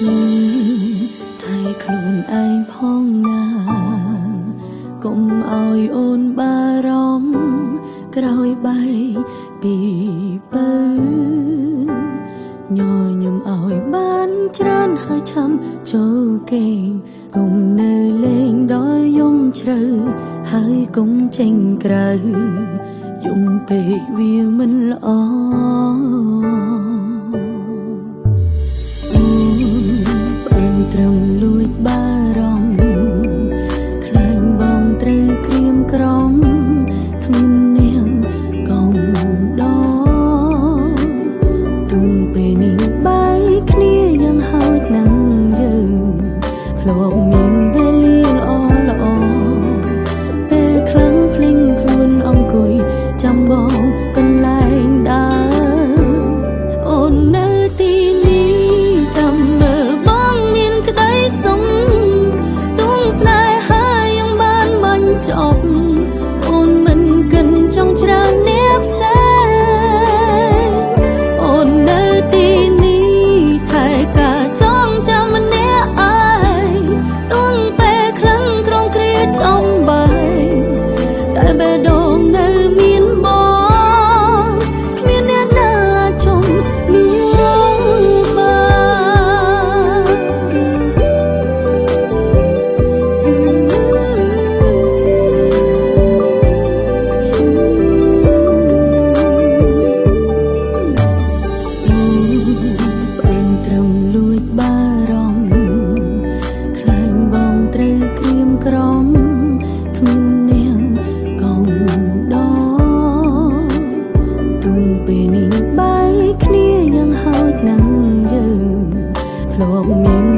มือไทยคลุนไอพ้องนากุมเอาโอนบารมกรอยใบปีเปื้อยอยมเอาบ้านจรานหาช้ำโจเก่งกุมเนยเล่งดอยยมเชรให้กุมเจงไกรยมเปกวิวมันละอត្រឹមលួចបារម្ភខ្លាញ់បងត្រូវក្រៀមក្រំគ្មាននាងកុំដល់ទូងពេលនេះបាយគ្នាយ៉ាងហោចណាស់យើងធ្លាប់មានវេលាល្អល្អពេលខ្លាំងភ្លេងខ្លួនអង្គុយចាំបងកន្លែងដើរអូននៅទីនេះចាំមើលបងមានក្តីសុំទួងស្នេហាយ៉ាងបានបាញ់ចប់អូនមិនកិនចង់ច្រើនអ្នកផ្សេងអូននៅទីនេះថែកាចង់ចាំម្នាក់ឯងទួងពេលខ្លាំងក្រុងគ្រាចំបែងតែបេះដូងនៅមានបងគ្មានអ្នកណាជុំនោះពេលនេះបាយគ្នាយ៉ាងហោចណាស់យើងធ្លាប់មាន